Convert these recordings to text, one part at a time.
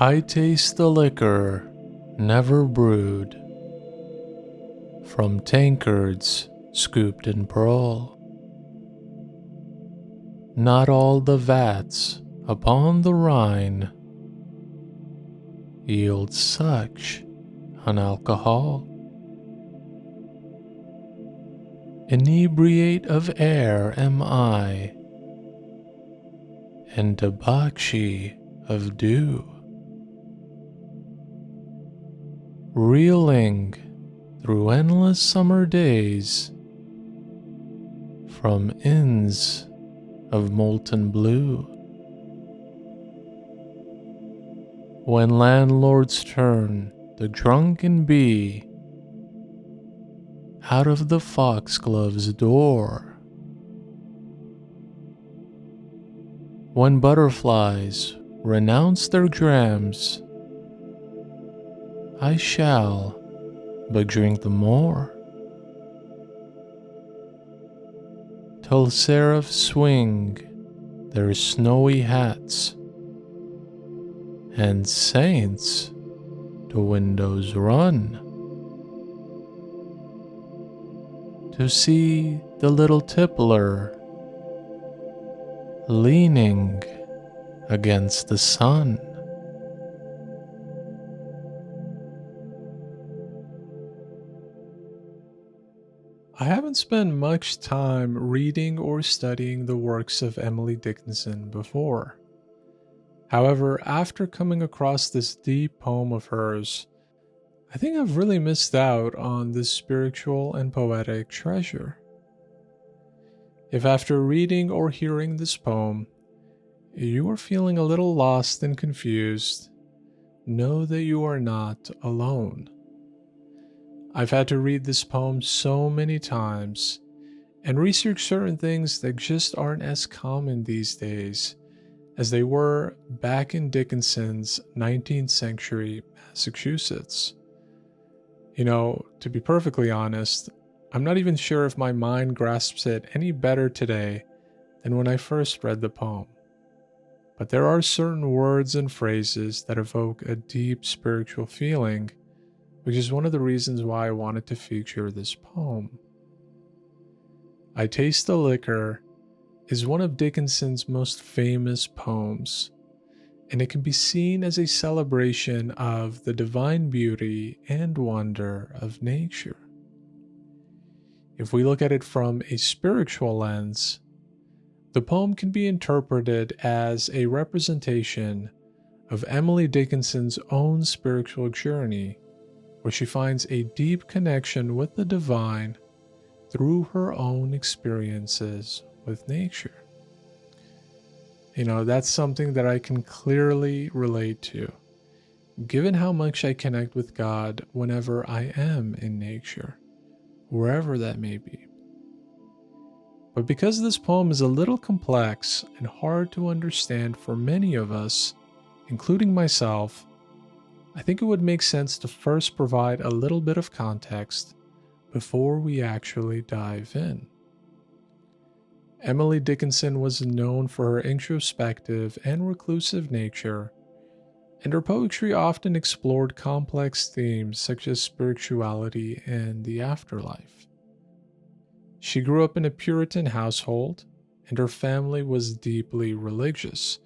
I taste the liquor never brewed from tankards scooped in pearl. Not all the vats upon the Rhine yield such an alcohol. Inebriate of air am I, and debauchee of dew. Reeling through endless summer days from inns of molten blue. When landlords turn the drunken bee out of the foxglove's door. When butterflies renounce their drams, I shall but drink the more. Till seraphs swing their snowy hats, and saints to windows run, to see the little tippler leaning against the sun. I haven't spent much time reading or studying the works of Emily Dickinson before. However, after coming across this deep poem of hers, I think I've really missed out on this spiritual and poetic treasure. If after reading or hearing this poem, you are feeling a little lost and confused, know that you are not alone. I've had to read this poem so many times and research certain things that just aren't as common these days as they were back in Dickinson's 19th century Massachusetts. You know, to be perfectly honest, I'm not even sure if my mind grasps it any better today than when I first read the poem. But there are certain words and phrases that evoke a deep spiritual feeling, which is one of the reasons why I wanted to feature this poem. I Taste the Liquor is one of Dickinson's most famous poems, and it can be seen as a celebration of the divine beauty and wonder of nature. If we look at it from a spiritual lens, the poem can be interpreted as a representation of Emily Dickinson's own spiritual journey, where she finds a deep connection with the divine through her own experiences with nature. You know, that's something that I can clearly relate to, given how much I connect with God whenever I am in nature, wherever that may be. But because this poem is a little complex and hard to understand for many of us, including myself, I think it would make sense to first provide a little bit of context before we actually dive in. Emily Dickinson was known for her introspective and reclusive nature, and her poetry often explored complex themes such as spirituality and the afterlife. She grew up in a Puritan household, and her family was deeply religious,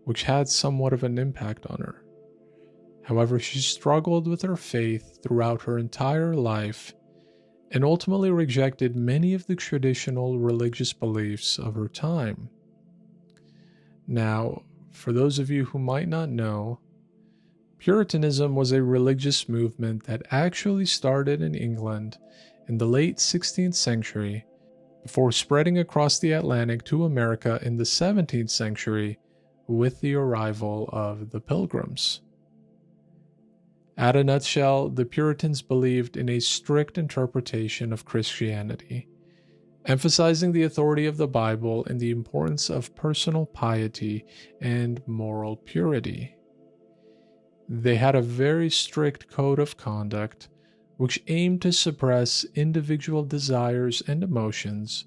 which had somewhat of an impact on her. However, she struggled with her faith throughout her entire life and ultimately rejected many of the traditional religious beliefs of her time. Now, for those of you who might not know, Puritanism was a religious movement that actually started in England in the late 16th century before spreading across the Atlantic to America in the 17th century with the arrival of the Pilgrims. At a nutshell, the Puritans believed in a strict interpretation of Christianity, emphasizing the authority of the Bible and the importance of personal piety and moral purity. They had a very strict code of conduct, which aimed to suppress individual desires and emotions,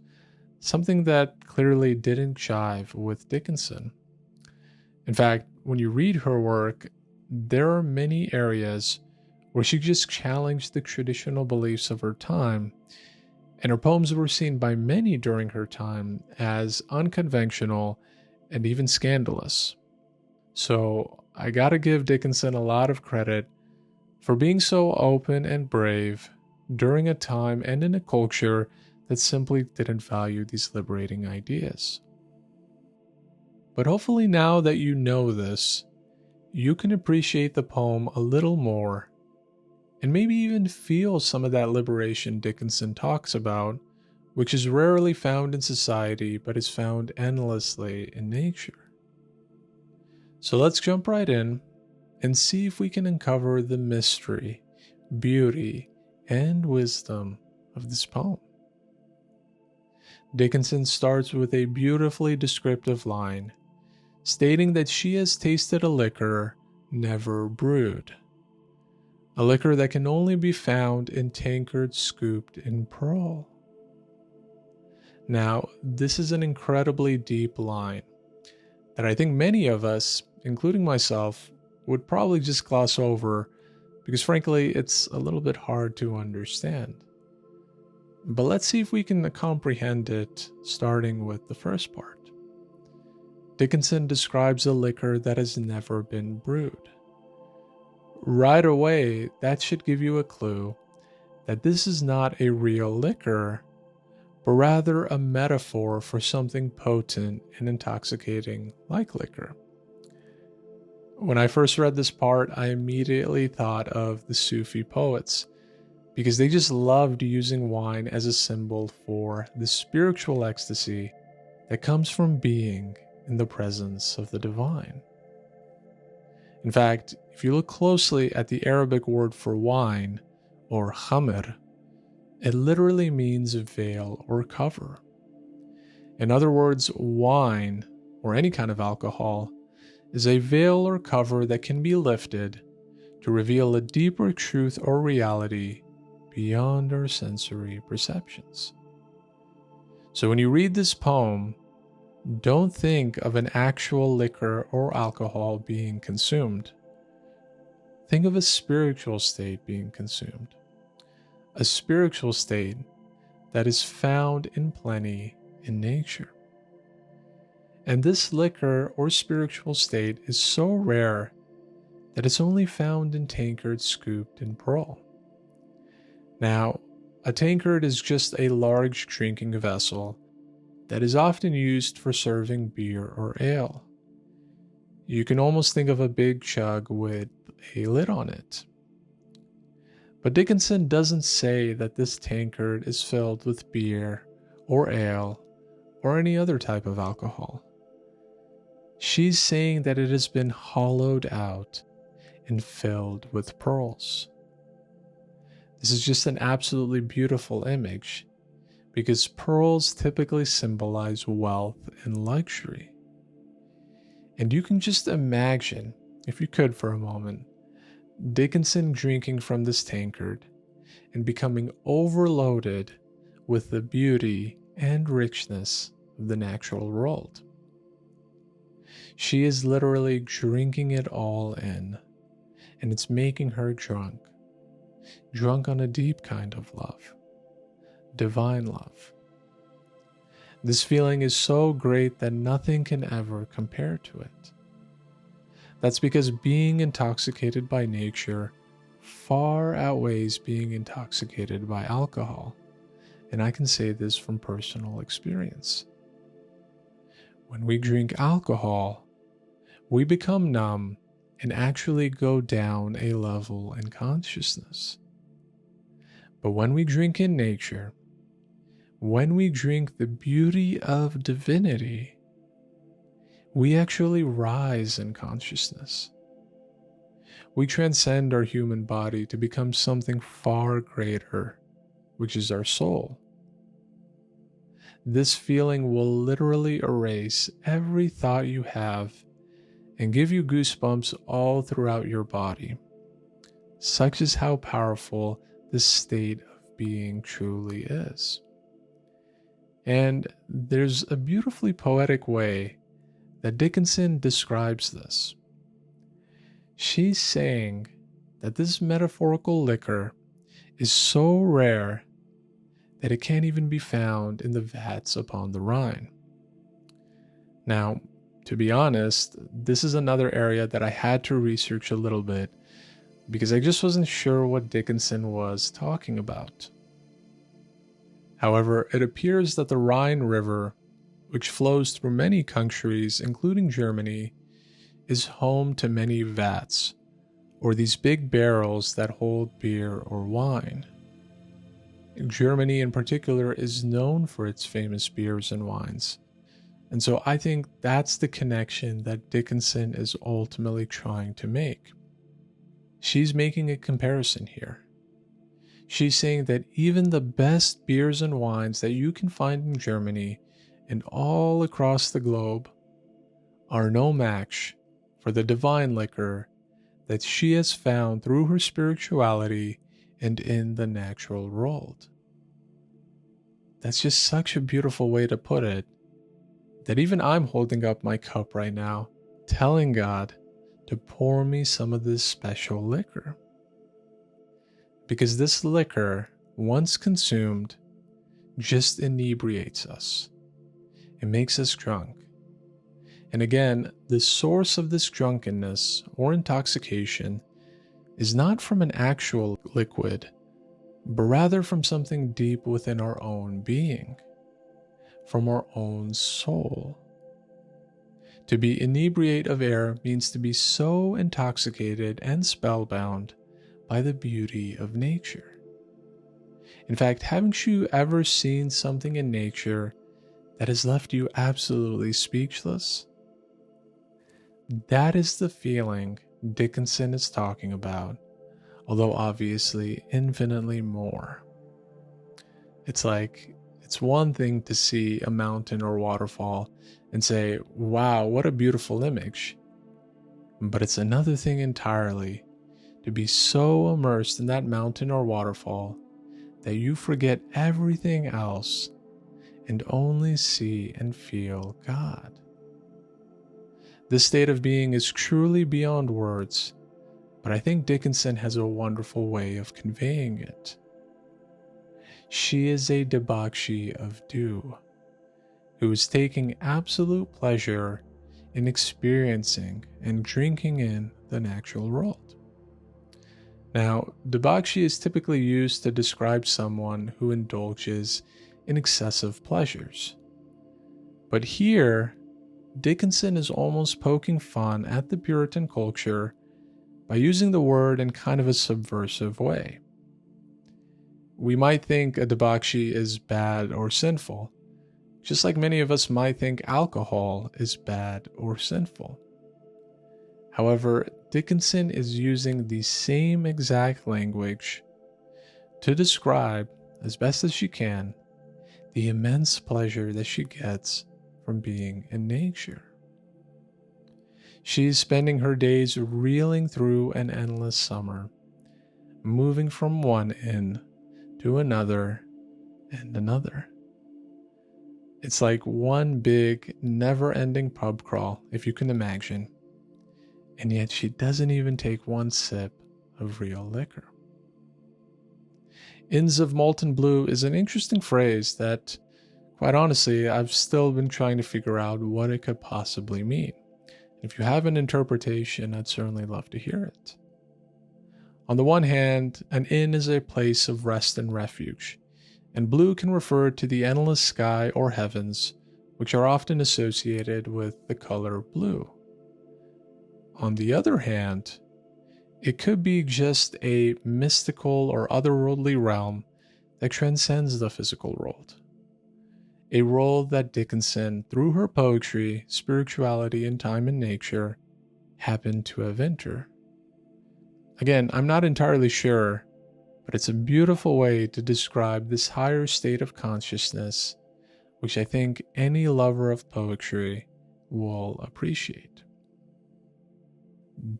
something that clearly didn't jive with Dickinson. In fact, when you read her work, there are many areas where she just challenged the traditional beliefs of her time, and her poems were seen by many during her time as unconventional and even scandalous. So I gotta give Dickinson a lot of credit for being so open and brave during a time and in a culture that simply didn't value these liberating ideas. But hopefully, now that you know this, you can appreciate the poem a little more and maybe even feel some of that liberation Dickinson talks about, which is rarely found in society but is found endlessly in nature. So let's jump right in and see if we can uncover the mystery, beauty, and wisdom of this poem. Dickinson starts with a beautifully descriptive line, stating that she has tasted a liquor never brewed, a liquor that can only be found in tankards scooped in pearl. Now, this is an incredibly deep line that I think many of us, including myself, would probably just gloss over because frankly, it's a little bit hard to understand. But let's see if we can comprehend it, starting with the first part. Dickinson describes a liquor that has never been brewed. Right away, that should give you a clue that this is not a real liquor, but rather a metaphor for something potent and intoxicating like liquor. When I first read this part, I immediately thought of the Sufi poets, because they just loved using wine as a symbol for the spiritual ecstasy that comes from being in the presence of the divine. In fact, if you look closely at the Arabic word for wine, or khamr, it literally means veil or cover. In other words, wine, or any kind of alcohol, is a veil or cover that can be lifted to reveal a deeper truth or reality beyond our sensory perceptions. So when you read this poem, don't think of an actual liquor or alcohol being consumed. Think of a spiritual state being consumed. A spiritual state that is found in plenty in nature. And this liquor or spiritual state is so rare that it's only found in tankards scooped in pearl. Now, a tankard is just a large drinking vessel that is often used for serving beer or ale. You can almost think of a big jug with a lid on it. But Dickinson doesn't say that this tankard is filled with beer or ale or any other type of alcohol. She's saying that it has been hollowed out and filled with pearls. This is just an absolutely beautiful image because pearls typically symbolize wealth and luxury. And you can just imagine, if you could for a moment, Dickinson drinking from this tankard and becoming overloaded with the beauty and richness of the natural world. She is literally drinking it all in, and it's making her drunk on a deep kind of love, divine love. This feeling is so great that nothing can ever compare to it. That's because being intoxicated by nature far outweighs being intoxicated by alcohol, and I can say this from personal experience. When we drink alcohol, we become numb and actually go down a level in consciousness. But when we drink in nature, when we drink the beauty of divinity, we actually rise in consciousness. We transcend our human body to become something far greater, which is our soul. This feeling will literally erase every thought you have and give you goosebumps all throughout your body. Such is how powerful this state of being truly is. And there's a beautifully poetic way that Dickinson describes this. She's saying that this metaphorical liquor is so rare that it can't even be found in the vats upon the Rhine. Now, to be honest, this is another area that I had to research a little bit because I just wasn't sure what Dickinson was talking about. However, it appears that the Rhine River, which flows through many countries, including Germany, is home to many vats, or these big barrels that hold beer or wine. Germany in particular is known for its famous beers and wines. And so I think that's the connection that Dickinson is ultimately trying to make. She's making a comparison here. She's saying that even the best beers and wines that you can find in Germany and all across the globe are no match for the divine liquor that she has found through her spirituality and in the natural world. That's just such a beautiful way to put it, that even I'm holding up my cup right now, telling God to pour me some of this special liquor. Because this liquor, once consumed, just inebriates us. It makes us drunk. And again, the source of this drunkenness or intoxication is not from an actual liquid, but rather from something deep within our own being, from our own soul. To be inebriate of air means to be so intoxicated and spellbound by the beauty of nature. In fact, haven't you ever seen something in nature that has left you absolutely speechless? That is the feeling Dickinson is talking about, although obviously infinitely more. It's one thing to see a mountain or waterfall and say, wow, what a beautiful image. But it's another thing entirely to be so immersed in that mountain or waterfall that you forget everything else and only see and feel God. This state of being is truly beyond words, but I think Dickinson has a wonderful way of conveying it. She is a debauchee of dew, who is taking absolute pleasure in experiencing and drinking in the natural world. Now, debauchee is typically used to describe someone who indulges in excessive pleasures. But here, Dickinson is almost poking fun at the Puritan culture by using the word in kind of a subversive way. We might think a debauchee is bad or sinful, just like many of us might think alcohol is bad or sinful. However, Dickinson is using the same exact language to describe, as best as she can, the immense pleasure that she gets from being in nature. She's spending her days reeling through an endless summer, moving from one inn to another and another. It's like one big, never-ending pub crawl, if you can imagine, and yet she doesn't even take one sip of real liquor. Inns of molten blue is an interesting phrase that, quite honestly, I've still been trying to figure out what it could possibly mean. If you have an interpretation, I'd certainly love to hear it. On the one hand, an inn is a place of rest and refuge, and blue can refer to the endless sky or heavens, which are often associated with the color blue. On the other hand, it could be just a mystical or otherworldly realm that transcends the physical world. A world that Dickinson, through her poetry, spirituality, and time in nature, happened to have entered. Again, I'm not entirely sure, but it's a beautiful way to describe this higher state of consciousness, which I think any lover of poetry will appreciate.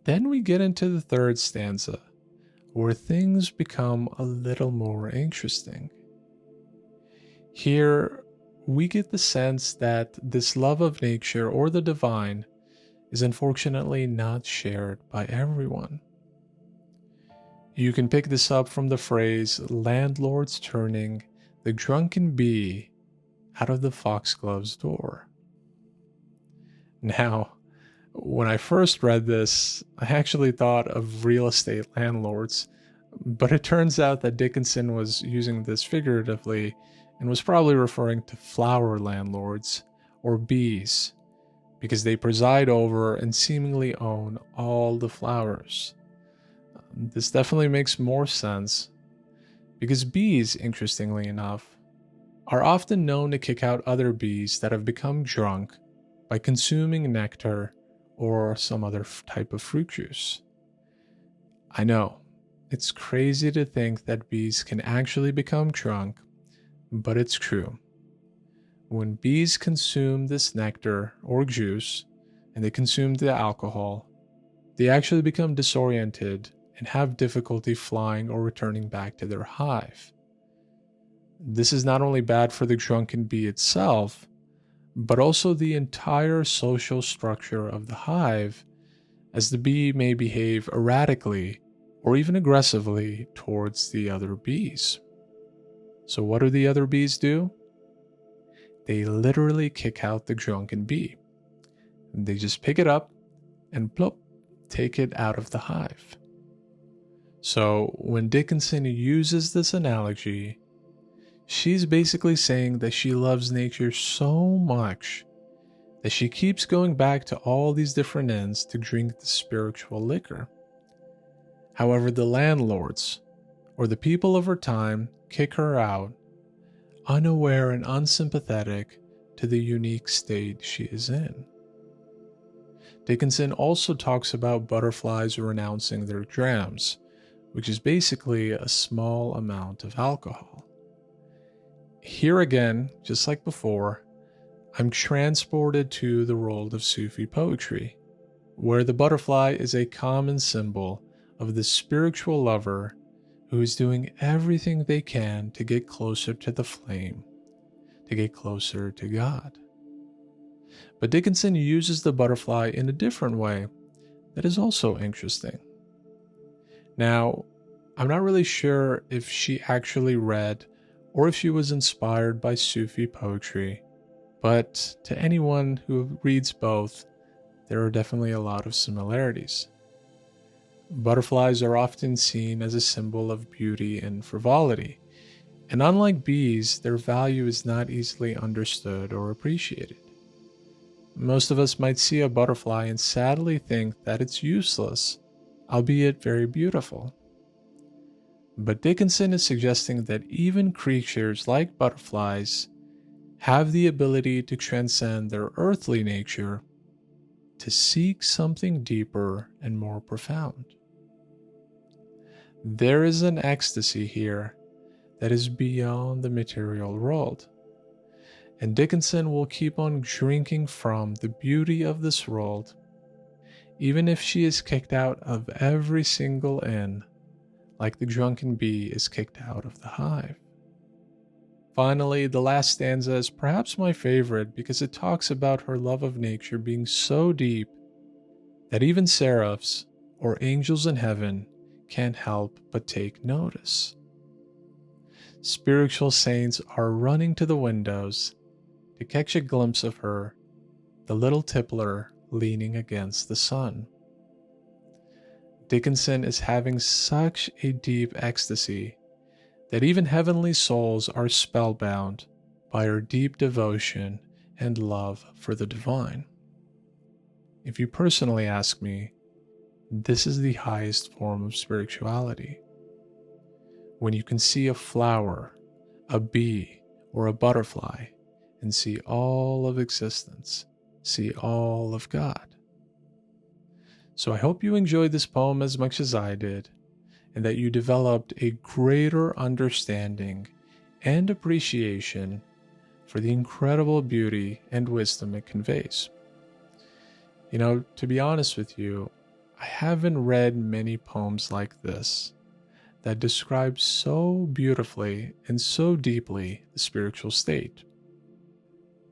Then we get into the third stanza, where things become a little more interesting. Here, we get the sense that this love of nature or the divine is unfortunately not shared by everyone. You can pick this up from the phrase landlords turning the drunken bee out of the foxglove's door. Now, when I first read this, I actually thought of real estate landlords, but it turns out that Dickinson was using this figuratively and was probably referring to flower landlords, or bees, because they preside over and seemingly own all the flowers. This definitely makes more sense, because bees, interestingly enough, are often known to kick out other bees that have become drunk by consuming nectar or some other type of fruit juice. I know, it's crazy to think that bees can actually become drunk, but it's true. When bees consume this nectar or juice, and they consume the alcohol, they actually become disoriented and have difficulty flying or returning back to their hive. This is not only bad for the drunken bee itself, but also the entire social structure of the hive, as the bee may behave erratically or even aggressively towards the other bees. So what do the other bees do? They literally kick out the drunken bee. They just pick it up and plop, take it out of the hive. So when Dickinson uses this analogy, she's basically saying that she loves nature so much that she keeps going back to all these different inns to drink the spiritual liquor. However, the landlords, or the people of her time, kick her out, unaware and unsympathetic to the unique state she is in. Dickinson also talks about butterflies renouncing their drams, which is basically a small amount of alcohol. Here again, just like before, I'm transported to the world of Sufi poetry, where the butterfly is a common symbol of the spiritual lover who is doing everything they can to get closer to the flame, to get closer to God. But Dickinson uses the butterfly in a different way that is also interesting. Now, I'm not really sure if she actually read or if she was inspired by Sufi poetry, but to anyone who reads both, there are definitely a lot of similarities. Butterflies are often seen as a symbol of beauty and frivolity, and unlike bees, their value is not easily understood or appreciated. Most of us might see a butterfly and sadly think that it's useless, albeit very beautiful. But Dickinson is suggesting that even creatures like butterflies have the ability to transcend their earthly nature to seek something deeper and more profound. There is an ecstasy here that is beyond the material world, and Dickinson will keep on drinking from the beauty of this world, even if she is kicked out of every single inn, like the drunken bee is kicked out of the hive. Finally, the last stanza is perhaps my favorite because it talks about her love of nature being so deep that even seraphs or angels in heaven can't help but take notice. Spiritual saints are running to the windows to catch a glimpse of her, the little tippler leaning against the sun. Dickinson is having such a deep ecstasy that even heavenly souls are spellbound by her deep devotion and love for the divine. If you personally ask me, this is the highest form of spirituality. When you can see a flower, a bee, or a butterfly and see all of existence, see all of God. So I hope you enjoyed this poem as much as I did, and that you developed a greater understanding and appreciation for the incredible beauty and wisdom it conveys. You know, to be honest with you, I haven't read many poems like this that describe so beautifully and so deeply the spiritual state.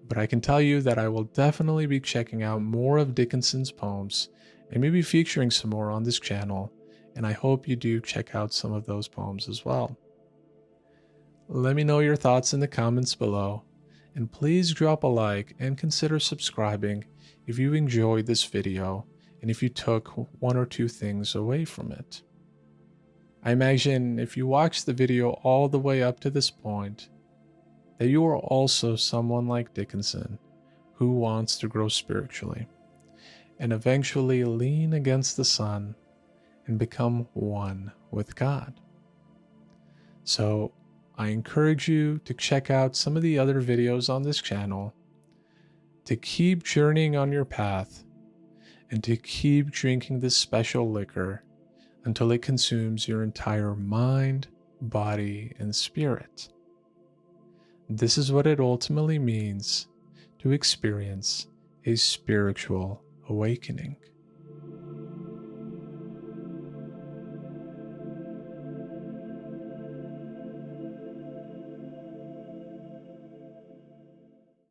but I can tell you that I will definitely be checking out more of Dickinson's poems and maybe featuring some more on this channel, and I hope you do check out some of those poems as well. Let me know your thoughts in the comments below, and please drop a like and consider subscribing if you enjoyed this video and if you took one or two things away from it. I imagine if you watched the video all the way up to this point, that you are also someone like Dickinson who wants to grow spiritually and eventually lean against the sun and become one with God. So I encourage you to check out some of the other videos on this channel, to keep journeying on your path, and to keep drinking this special liquor until it consumes your entire mind, body, and spirit. This is what it ultimately means to experience a spiritual awakening.